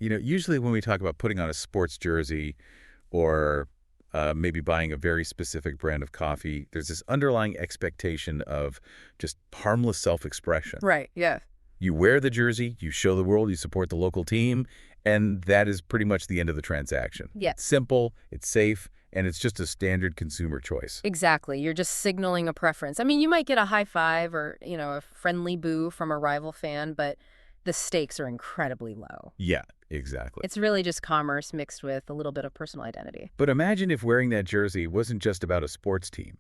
Usually when we talk about putting on a sports jersey or maybe buying a very specific brand of coffee, there's this underlying expectation of just harmless self-expression. Right, yeah. You wear the jersey, you show the world you support the local team, and that is pretty much the end of the transaction. Yeah. It's simple, it's safe, and it's just a standard consumer choice. Exactly. You're just signaling a preference. I mean, you might get a high five or, a friendly boo from a rival fan, but the stakes are incredibly low. Yeah, exactly. It's really just commerce mixed with a little bit of personal identity. But imagine if wearing that jersey wasn't just about a sports team.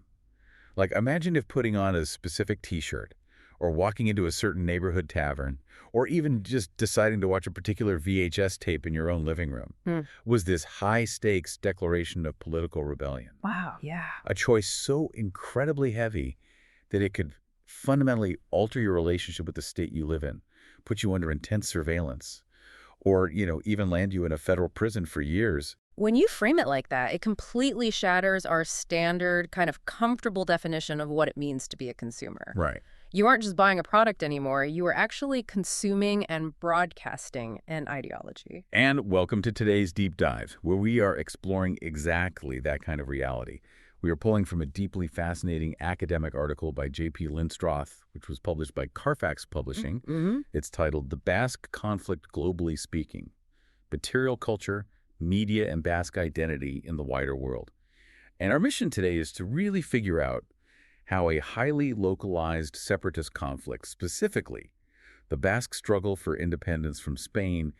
Like, imagine if putting on a specific T-shirt, or walking into a certain neighborhood tavern, or even just deciding to watch a particular VHS tape in your own living room, was this high-stakes declaration of political rebellion. Wow, yeah. A choice so incredibly heavy that it could fundamentally alter your relationship with the state you live in, put you under intense surveillance, or, even land you in a federal prison for years. When you frame it like that, it completely shatters our standard, kind of comfortable definition of what it means to be a consumer. Right. You aren't just buying a product anymore. You are actually consuming and broadcasting an ideology. And welcome to today's Deep Dive, where we are exploring exactly that kind of reality. We are pulling from a deeply fascinating academic article by J.P. Linstroth, which was published by Carfax Publishing. It's titled The Basque Conflict Globally Speaking: Material Culture, Media, and Basque Identity in the Wider World. And our mission today is to really figure out how a highly localized separatist conflict, specifically the Basque struggle for independence from Spain,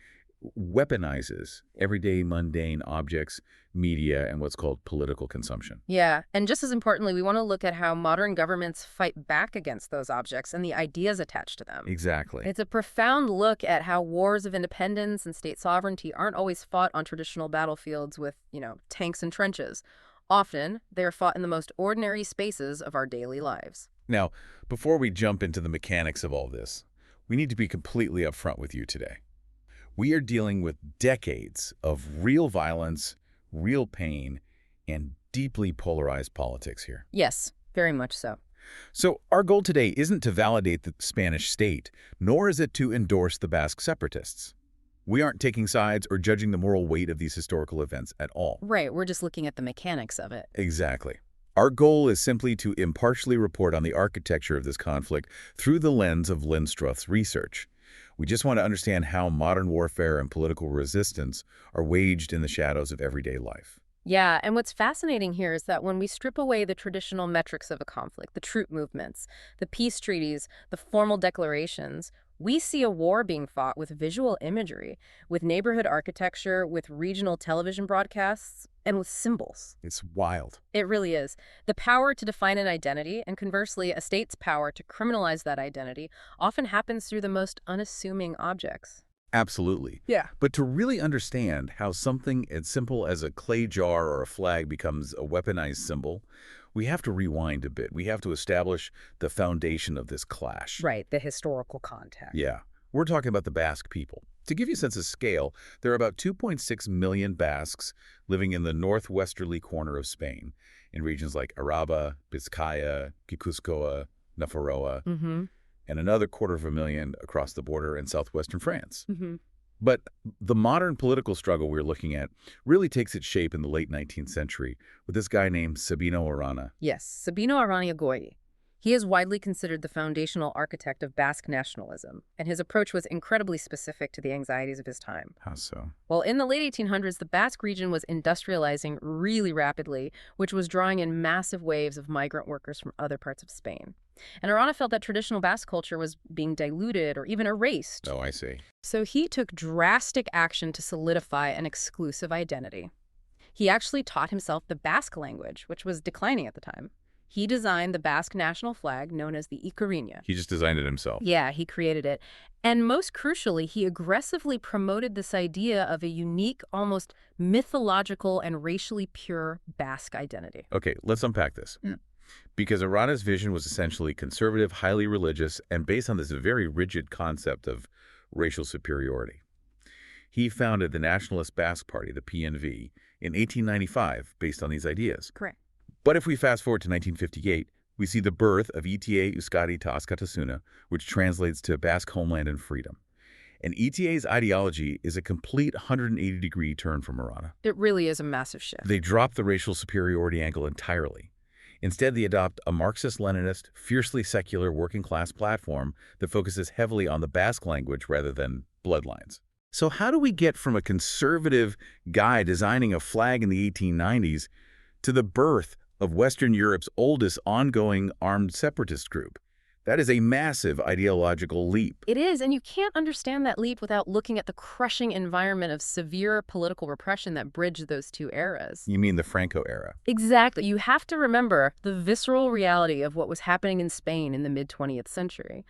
weaponizes everyday mundane objects, media, and what's called political consumption. Yeah, and just as importantly, we want to look at how modern governments fight back against those objects and the ideas attached to them. Exactly. It's a profound look at how wars of independence and state sovereignty aren't always fought on traditional battlefields with, tanks and trenches. Often, they are fought in the most ordinary spaces of our daily lives. Now, before we jump into the mechanics of all this, we need to be completely upfront with you today. We are dealing with decades of real violence, real pain, and deeply polarized politics here. Yes, very much so. So our goal today isn't to validate the Spanish state, nor is it to endorse the Basque separatists. We aren't taking sides or judging the moral weight of these historical events at all. Right, we're just looking at the mechanics of it. Exactly. Our goal is simply to impartially report on the architecture of this conflict through the lens of Linstroth's research. We just want to understand how modern warfare and political resistance are waged in the shadows of everyday life. Yeah, and what's fascinating here is that when we strip away the traditional metrics of a conflict, the troop movements, the peace treaties, the formal declarations, we see a war being fought with visual imagery, with neighborhood architecture, with regional television broadcasts, and with symbols. It's wild. It really is. The power to define an identity, and conversely, a state's power to criminalize that identity, often happens through the most unassuming objects. Absolutely. Yeah. But to really understand how something as simple as a clay jar or a flag becomes a weaponized symbol, we have to rewind a bit. We have to establish the foundation of this clash. Right, the historical context. Yeah. We're talking about the Basque people. To give you a sense of scale, there are about 2.6 million Basques living in the northwesterly corner of Spain, in regions like Araba, Vizcaya, Gipuzkoa, Nafarroa, and another 250,000 across the border in southwestern France. But the modern political struggle we're looking at really takes its shape in the late 19th century with this guy named Sabino Arana. Yes, Sabino Arana Goyi. He is widely considered the foundational architect of Basque nationalism, and his approach was incredibly specific to the anxieties of his time. How so? Well, in the late 1800s, the Basque region was industrializing really rapidly, which was drawing in massive waves of migrant workers from other parts of Spain. And Arana felt that traditional Basque culture was being diluted or even erased. Oh, I see. So he took drastic action to solidify an exclusive identity. He actually taught himself the Basque language, which was declining at the time. He designed the Basque national flag, known as the Icorinha. He just designed it himself. Yeah, he created it. And most crucially, he aggressively promoted this idea of a unique, almost mythological and racially pure Basque identity. Okay, let's unpack this. Because Arana's vision was essentially conservative, highly religious, and based on this very rigid concept of racial superiority. He founded the Nationalist Basque Party, the PNV, in 1895 based on these ideas. Correct. But if we fast forward to 1958, we see the birth of Eta Euskadi Ta Askatasuna, which translates to Basque Homeland and Freedom. And ETA's ideology is a complete 180-degree turn from Marana. It really is a massive shift. They drop the racial superiority angle entirely. Instead, they adopt a Marxist-Leninist, fiercely secular working-class platform that focuses heavily on the Basque language rather than bloodlines. So how do we get from a conservative guy designing a flag in the 1890s to the birth of Western Europe's oldest ongoing armed separatist group? That is a massive ideological leap. It is, and you can't understand that leap without looking at the crushing environment of severe political repression that bridged those two eras. You mean the Franco era? Exactly. You have to remember the visceral reality of what was happening in Spain in the mid-20th century.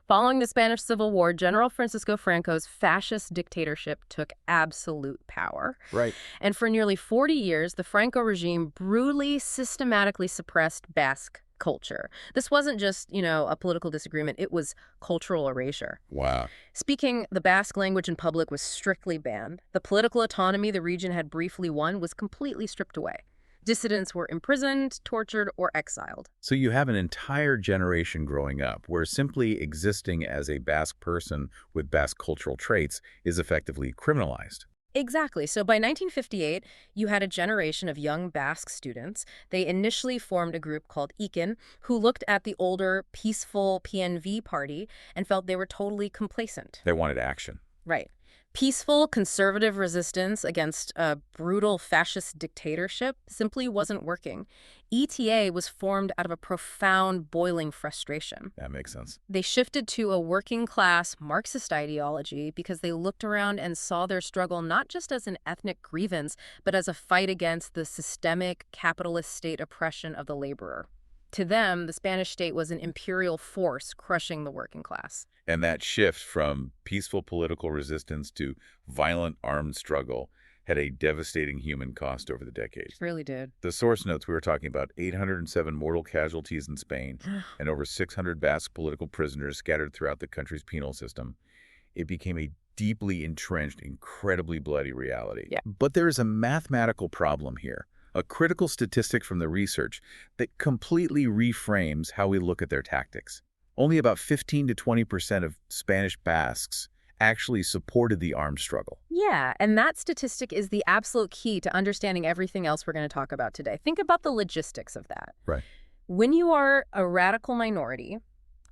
Following the Spanish Civil War, General Francisco Franco's fascist dictatorship took absolute power. Right. And for nearly 40 years, the Franco regime brutally, systematically suppressed Basque culture. This wasn't just, a political disagreement. It was cultural erasure. Wow. Speaking the Basque language in public was strictly banned. The political autonomy the region had briefly won was completely stripped away. Dissidents were imprisoned, tortured, or exiled. So you have an entire generation growing up where simply existing as a Basque person with Basque cultural traits is effectively criminalized. Exactly. So by 1958, you had a generation of young Basque students. They initially formed a group called ICAN, who looked at the older, peaceful PNV party and felt they were totally complacent. They wanted action. Right. Peaceful, conservative resistance against a brutal fascist dictatorship simply wasn't working. ETA was formed out of a profound, boiling frustration. That makes sense. They shifted to a working-class Marxist ideology because they looked around and saw their struggle not just as an ethnic grievance, but as a fight against the systemic capitalist state oppression of the laborer. To them, the Spanish state was an imperial force crushing the working class. And that shift from peaceful political resistance to violent armed struggle had a devastating human cost over the decades. It really did. The source notes we were talking about 807 mortal casualties in Spain and over 600 Basque political prisoners scattered throughout the country's penal system. It became a deeply entrenched, incredibly bloody reality. Yeah. But there is a mathematical problem here, a critical statistic from the research that completely reframes how we look at their tactics. Only about 15 to 20% of Spanish Basques actually supported the armed struggle. Yeah, and that statistic is the absolute key to understanding everything else we're going to talk about today. Think about the logistics of that. Right. When you are a radical minority,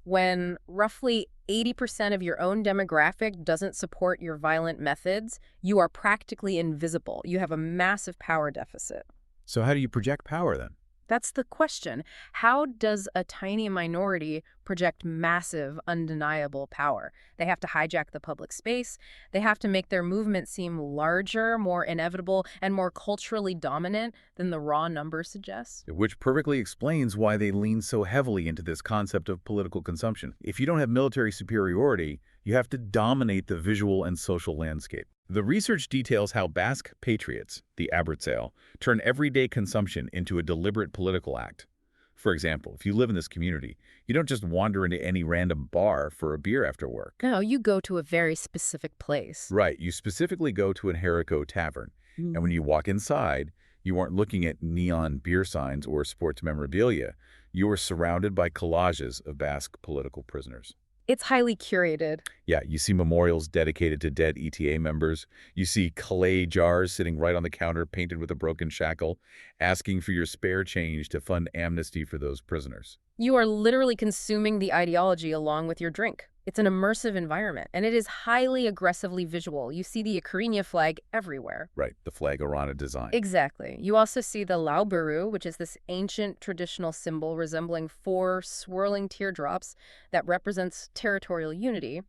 when roughly 80% of your own demographic doesn't support your violent methods, you are practically invisible. You have a massive power deficit. So how do you project power then? That's the question. How does a tiny minority project massive, undeniable power? They have to hijack the public space. They have to make their movement seem larger, more inevitable, and more culturally dominant than the raw numbers suggest. Which perfectly explains why they lean so heavily into this concept of political consumption. If you don't have military superiority, you have to dominate the visual and social landscape. The research details how Basque patriots, the Abertzale, turn everyday consumption into a deliberate political act. For example, if you live in this community, you don't just wander into any random bar for a beer after work. No, you go to a very specific place. Right, you specifically go to an Jericho tavern, and when you walk inside, you aren't looking at neon beer signs or sports memorabilia. You are surrounded by collages of Basque political prisoners. It's highly curated. Yeah, you see memorials dedicated to dead ETA members. You see clay jars sitting right on the counter painted with a broken shackle, asking for your spare change to fund amnesty for those prisoners. You are literally consuming the ideology along with your drink. It's an immersive environment, and it is highly aggressively visual. You see the Icarina flag everywhere. Right, the flag Arana design. Exactly. You also see the Lauburu, which is this ancient traditional symbol resembling 4 swirling teardrops that represents territorial unity.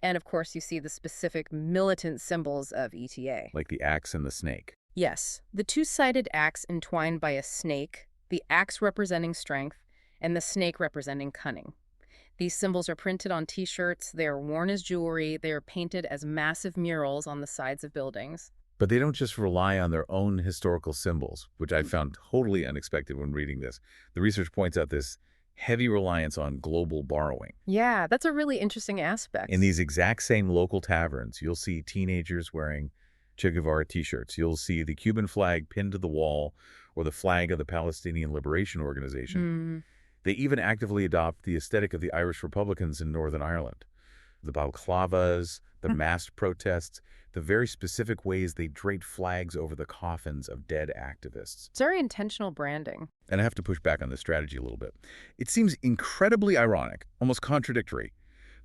And of course, you see the specific militant symbols of ETA. Like the axe and the snake. Yes, the two-sided axe entwined by a snake, the axe representing strength, and the snake representing cunning. These symbols are printed on T-shirts, they are worn as jewelry, they are painted as massive murals on the sides of buildings. But they don't just rely on their own historical symbols, which I found totally unexpected when reading this. The research points out this heavy reliance on global borrowing. Yeah, that's a really interesting aspect. In these exact same local taverns, you'll see teenagers wearing Che Guevara T-shirts. You'll see the Cuban flag pinned to the wall or the flag of the Palestinian Liberation Organization. They even actively adopt the aesthetic of the Irish Republicans in Northern Ireland. The balaclavas, the massed protests, the very specific ways they draped flags over the coffins of dead activists. It's very intentional branding. And I have to push back on this strategy a little bit. It seems incredibly ironic, almost contradictory,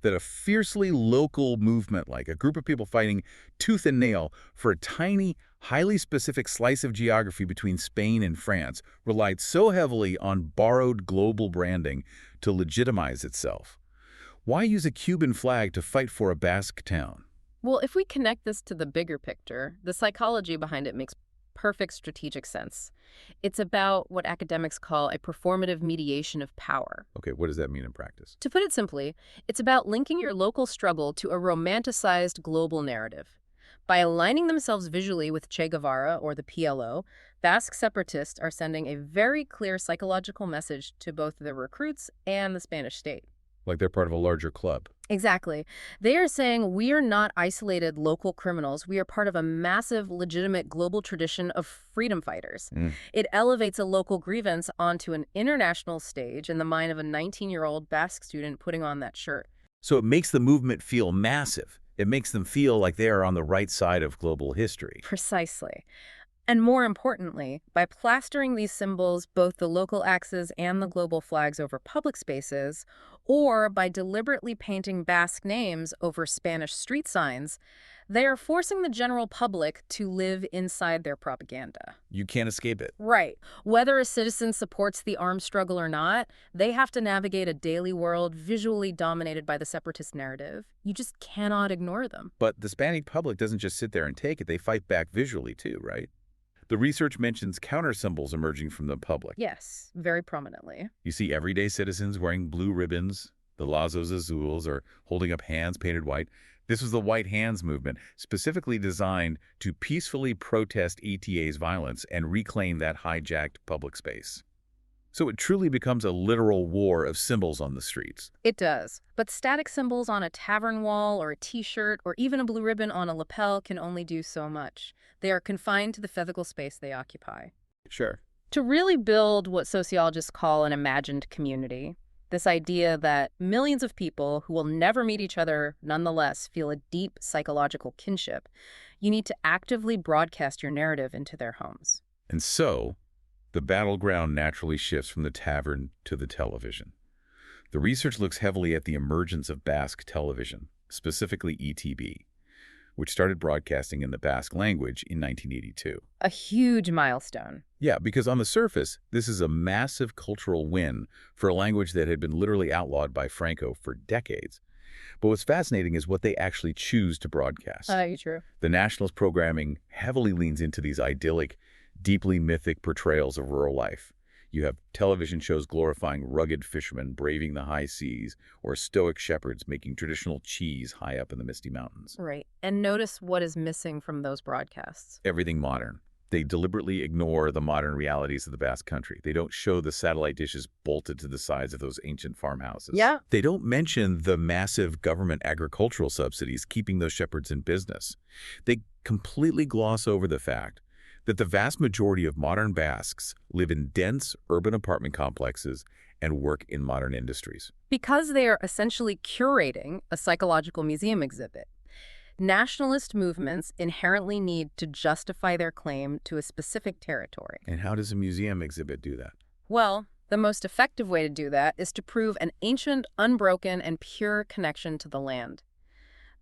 that a fiercely local movement like a group of people fighting tooth and nail for a tiny, highly specific slice of geography between Spain and France relied so heavily on borrowed global branding to legitimize itself. Why use a Cuban flag to fight for a Basque town? Well, if we connect this to the bigger picture, the psychology behind it makes perfect strategic sense. It's about what academics call a performative mediation of power. Okay, what does that mean in practice? To put it simply, it's about linking your local struggle to a romanticized global narrative. By aligning themselves visually with Che Guevara or the PLO, Basque separatists are sending a very clear psychological message to both the recruits and the Spanish state. Like they're part of a larger club. Exactly. They are saying we are not isolated local criminals. We are part of a massive, legitimate global tradition of freedom fighters. It elevates a local grievance onto an international stage in the mind of a 19-year-old Basque student putting on that shirt. So it makes the movement feel massive. It makes them feel like they are on the right side of global history. Precisely. And more importantly, by plastering these symbols, both the local axes and the global flags over public spaces, or by deliberately painting Basque names over Spanish street signs, they are forcing the general public to live inside their propaganda. You can't escape it. Right. Whether a citizen supports the armed struggle or not, they have to navigate a daily world visually dominated by the separatist narrative. You just cannot ignore them. But the Hispanic public doesn't just sit there and take it. They fight back visually too, right? The research mentions counter symbols emerging from the public. Yes, very prominently. You see everyday citizens wearing blue ribbons, the lazos azules, or holding up hands painted white. This was the White Hands movement, specifically designed to peacefully protest ETA's violence and reclaim that hijacked public space. So it truly becomes a literal war of symbols on the streets. It does. But static symbols on a tavern wall or a T-shirt or even a blue ribbon on a lapel can only do so much. They are confined to the physical space they occupy. Sure. To really build what sociologists call an imagined community, this idea that millions of people who will never meet each other nonetheless feel a deep psychological kinship, you need to actively broadcast your narrative into their homes. And so, the battleground naturally shifts from the tavern to the television. The research looks heavily at the emergence of Basque television, specifically ETB, which started broadcasting in the Basque language in 1982. A huge milestone. Yeah, because on the surface, this is a massive cultural win for a language that had been literally outlawed by Franco for decades. But what's fascinating is what they actually choose to broadcast. True. The nationalist programming heavily leans into these idyllic, deeply mythic portrayals of rural life. You have television shows glorifying rugged fishermen braving the high seas, or stoic shepherds making traditional cheese high up in the misty mountains. Right. And notice what is missing from those broadcasts. Everything modern. They deliberately ignore the modern realities of the Basque country. They don't show the satellite dishes bolted to the sides of those ancient farmhouses. Yeah. They don't mention the massive government agricultural subsidies keeping those shepherds in business. They completely gloss over the fact that the vast majority of modern Basques live in dense urban apartment complexes and work in modern industries. Because they are essentially curating a psychological museum exhibit. Nationalist movements inherently need to justify their claim to a specific territory. And how does a museum exhibit do that? Well, the most effective way to do that is to prove an ancient, unbroken, and pure connection to the land.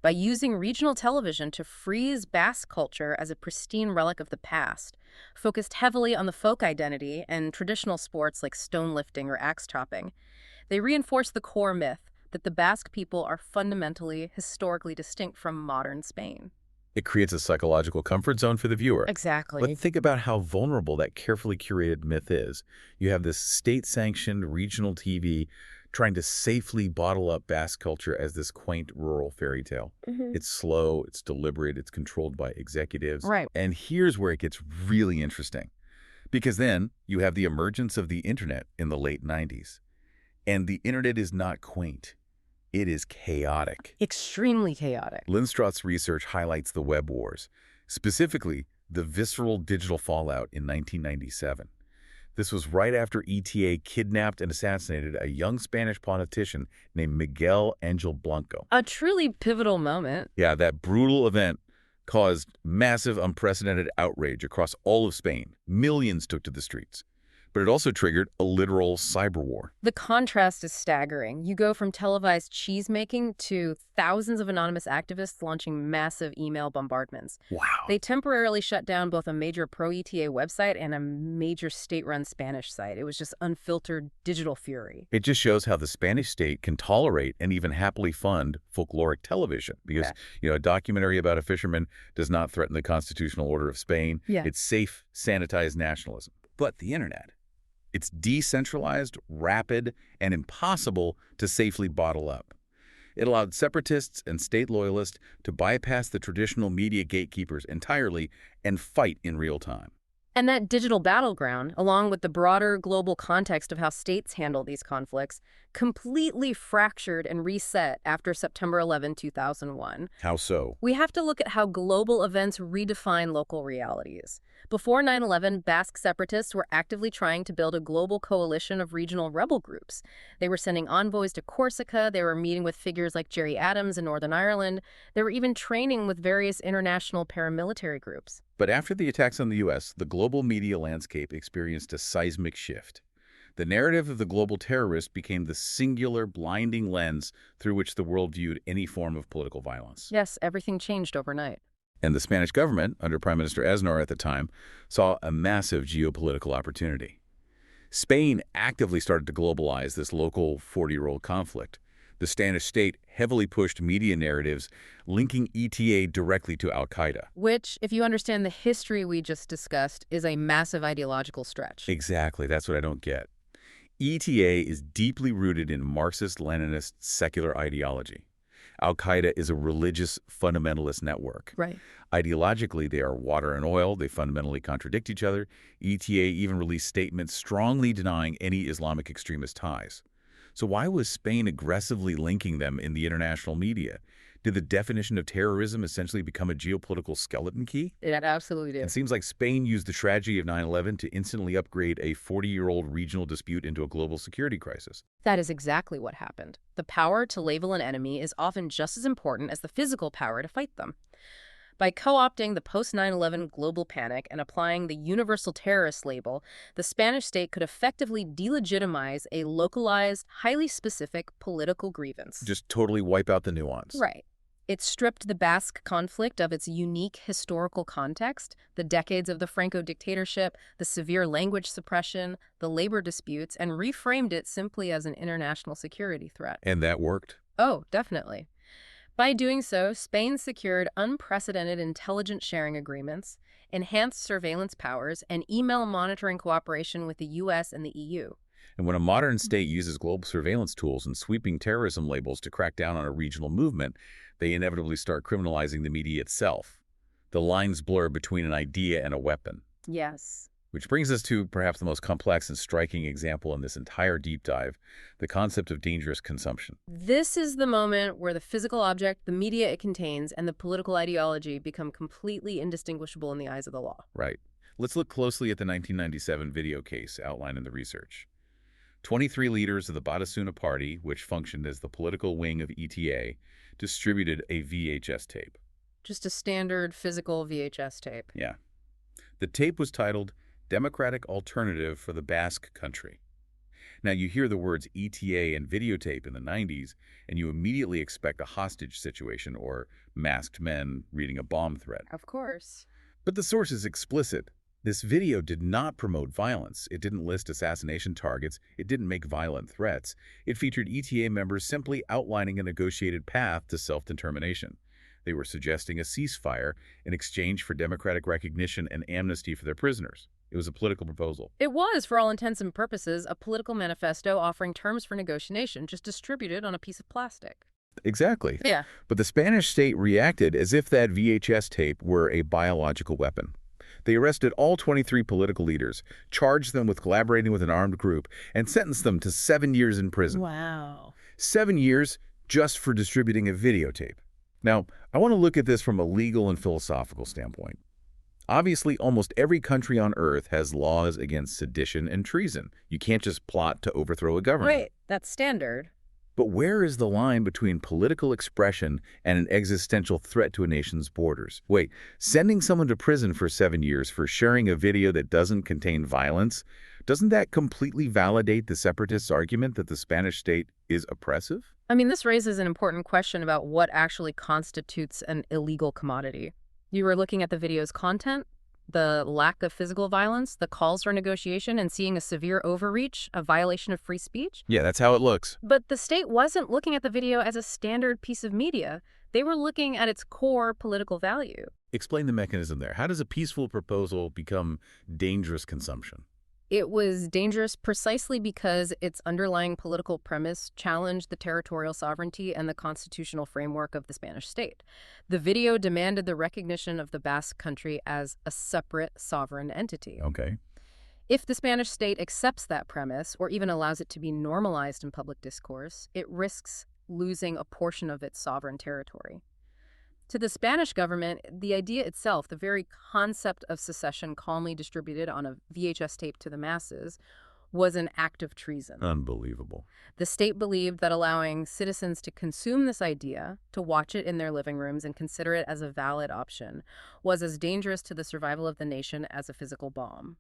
By using regional television to freeze Basque culture as a pristine relic of the past, focused heavily on the folk identity and traditional sports like stone lifting or axe chopping, they reinforce the core myth that the Basque people are fundamentally, historically distinct from modern Spain. It creates a psychological comfort zone for the viewer. Exactly. But think about how vulnerable that carefully curated myth is. You have this state-sanctioned regional TV trying to safely bottle up Basque culture as this quaint rural fairy tale. It's slow, it's deliberate, it's controlled by executives. Right. And here's where it gets really interesting. Because then you have the emergence of the internet in the late 90s. And the internet is not quaint. It is chaotic. Extremely chaotic. Linstroth's research highlights the web wars, specifically the visceral digital fallout in 1997. This was right after ETA kidnapped and assassinated a young Spanish politician named Miguel Angel Blanco. A truly pivotal moment. Yeah, that brutal event caused massive, unprecedented outrage across all of Spain. Millions took to the streets. But it also triggered a literal cyber war. The contrast is staggering. You go from televised cheese-making to thousands of anonymous activists launching massive email bombardments. Wow. They temporarily shut down both a major pro-ETA website and a major state-run Spanish site. It was just unfiltered digital fury. It just shows how the Spanish state can tolerate and even happily fund folkloric television. Because, a documentary about a fisherman does not threaten the constitutional order of Spain. Yeah. It's safe, sanitized nationalism. But the internet, it's decentralized, rapid, and impossible to safely bottle up. It allowed separatists and state loyalists to bypass the traditional media gatekeepers entirely and fight in real time. And that digital battleground, along with the broader global context of how states handle these conflicts, completely fractured and reset after September 11, 2001. How so? We have to look at how global events redefine local realities. Before 9/11, Basque separatists were actively trying to build a global coalition of regional rebel groups. They were sending envoys to Corsica, they were meeting with figures like Gerry Adams in Northern Ireland, they were even training with various international paramilitary groups. But after the attacks on the U.S., the global media landscape experienced a seismic shift. The narrative of the global terrorist became the singular, blinding lens through which the world viewed any form of political violence. Yes, everything changed overnight. And the Spanish government, under Prime Minister Aznar at the time, saw a massive geopolitical opportunity. Spain actively started to globalize this local 40-year-old conflict. The Spanish state heavily pushed media narratives linking ETA directly to al-Qaeda. Which, if you understand the history we just discussed, is a massive ideological stretch. Exactly, that's what I don't get. ETA is deeply rooted in Marxist-Leninist secular ideology. Al-Qaeda is a religious fundamentalist network. Right. Ideologically, they are water and oil. They fundamentally contradict each other. ETA even released statements strongly denying any Islamic extremist ties. So why was Spain aggressively linking them in the international media? Did the definition of terrorism essentially become a geopolitical skeleton key? It absolutely did. It seems like Spain used the tragedy of 9/11 to instantly upgrade a 40-year-old regional dispute into a global security crisis. That is exactly what happened. The power to label an enemy is often just as important as the physical power to fight them. By co-opting the post-9/11 global panic and applying the universal terrorist label, the Spanish state could effectively delegitimize a localized, highly specific political grievance. Just totally wipe out the nuance. Right. It stripped the Basque conflict of its unique historical context, the decades of the Franco dictatorship, the severe language suppression, the labor disputes, and reframed it simply as an international security threat. And that worked? Oh, definitely. By doing so, Spain secured unprecedented intelligence sharing agreements, enhanced surveillance powers, and email monitoring cooperation with the U.S. and the EU. And when a modern state uses global surveillance tools and sweeping terrorism labels to crack down on a regional movement, they inevitably start criminalizing the media itself. The lines blur between an idea and a weapon. Yes. Which brings us to perhaps the most complex and striking example in this entire deep dive, the concept of dangerous consumption. This is the moment where the physical object, the media it contains, and the political ideology become completely indistinguishable in the eyes of the law. Right. Let's look closely at the 1997 video case outlined in the research. 23 leaders of the Batasuna Party, which functioned as the political wing of ETA, distributed a VHS tape. Just a standard physical VHS tape. Yeah. The tape was titled Democratic Alternative for the Basque Country. Now, you hear the words ETA and videotape in the 90s, and you immediately expect a hostage situation or masked men reading a bomb threat. Of course. But the source is explicit. This video did not promote violence. It didn't list assassination targets. It didn't make violent threats. It featured ETA members simply outlining a negotiated path to self-determination. They were suggesting a ceasefire in exchange for democratic recognition and amnesty for their prisoners. It was a political proposal. It was, for all intents and purposes, a political manifesto offering terms for negotiation, just distributed on a piece of plastic. Exactly. Yeah. But the Spanish state reacted as if that VHS tape were a biological weapon. They arrested all 23 political leaders, charged them with collaborating with an armed group, and sentenced them to 7 years in prison. Wow. 7 years just for distributing a videotape. Now, I want to look at this from a legal and philosophical standpoint. Obviously, almost every country on Earth has laws against sedition and treason. You can't just plot to overthrow a government. Right, that's standard. But where is the line between political expression and an existential threat to a nation's borders? Wait, sending someone to prison for 7 years for sharing a video that doesn't contain violence, doesn't that completely validate the separatists' argument that the Spanish state is oppressive? I mean, this raises an important question about what actually constitutes an illegal commodity. You were looking at the video's content, the lack of physical violence, the calls for negotiation, and seeing a severe overreach, a violation of free speech. Yeah, that's how it looks. But the state wasn't looking at the video as a standard piece of media. They were looking at its core political value. Explain the mechanism there. How does a peaceful proposal become dangerous consumption? It was dangerous precisely because its underlying political premise challenged the territorial sovereignty and the constitutional framework of the Spanish state. The video demanded the recognition of the Basque country as a separate sovereign entity. Okay. If the Spanish state accepts that premise, or even allows it to be normalized in public discourse, it risks losing a portion of its sovereign territory. To the Spanish government, the idea itself, the very concept of secession calmly distributed on a VHS tape to the masses, was an act of treason. Unbelievable. The state believed that allowing citizens to consume this idea, to watch it in their living rooms and consider it as a valid option, was as dangerous to the survival of the nation as a physical bomb.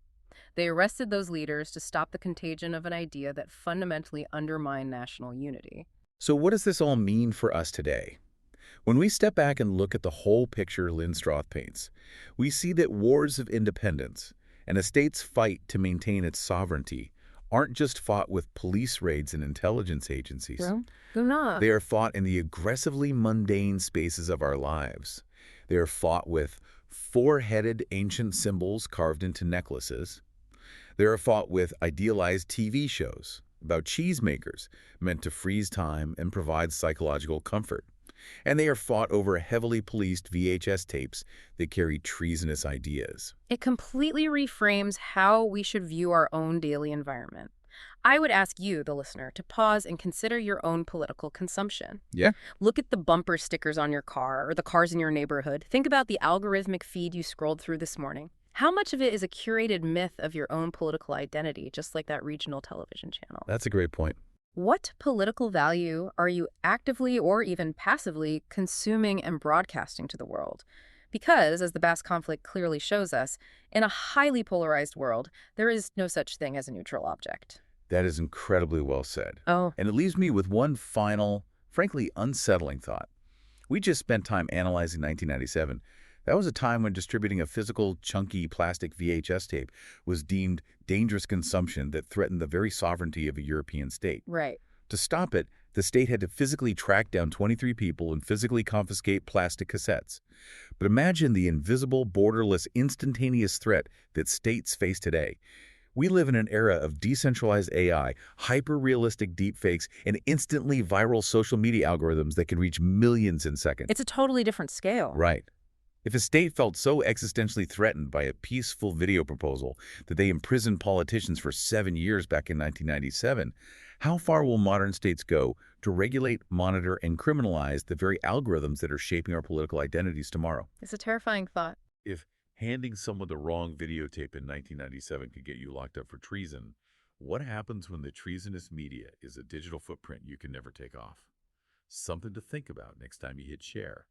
They arrested those leaders to stop the contagion of an idea that fundamentally undermined national unity. So what does this all mean for us today? When we step back and look at the whole picture Linstroth paints, we see that wars of independence and a state's fight to maintain its sovereignty aren't just fought with police raids and intelligence agencies. Well, they're not. They are fought in the aggressively mundane spaces of our lives. They are fought with four-headed ancient symbols carved into necklaces. They are fought with idealized TV shows about cheesemakers meant to freeze time and provide psychological comfort. And they are fought over heavily policed VHS tapes that carry treasonous ideas. It completely reframes how we should view our own daily environment. I would ask you, the listener, to pause and consider your own political consumption. Yeah. Look at the bumper stickers on your car or the cars in your neighborhood. Think about the algorithmic feed you scrolled through this morning. How much of it is a curated myth of your own political identity, just like that regional television channel? That's a great point. What political value are you actively or even passively consuming and broadcasting to the world? Because, as the Basque conflict clearly shows us, in a highly polarized world, there is no such thing as a neutral object. That is incredibly well said. Oh, And it leaves me with one final, frankly unsettling thought. We just spent time analyzing 1997. That was a time when distributing a physical, chunky plastic VHS tape was deemed dangerous consumption that threatened the very sovereignty of a European state. right. To stop it, the state had to physically track down 23 people and physically confiscate plastic cassettes. But imagine the invisible, borderless, instantaneous threat that states face today. We live in an era of decentralized AI, hyper-realistic deepfakes, and instantly viral social media algorithms that can reach millions in seconds. It's a totally different scale. Right. If a state felt so existentially threatened by a peaceful video proposal that they imprisoned politicians for 7 years back in 1997, how far will modern states go to regulate, monitor, and criminalize the very algorithms that are shaping our political identities tomorrow? It's a terrifying thought. If handing someone the wrong videotape in 1997 could get you locked up for treason, what happens when the treasonous media is a digital footprint you can never take off? Something to think about next time you hit share.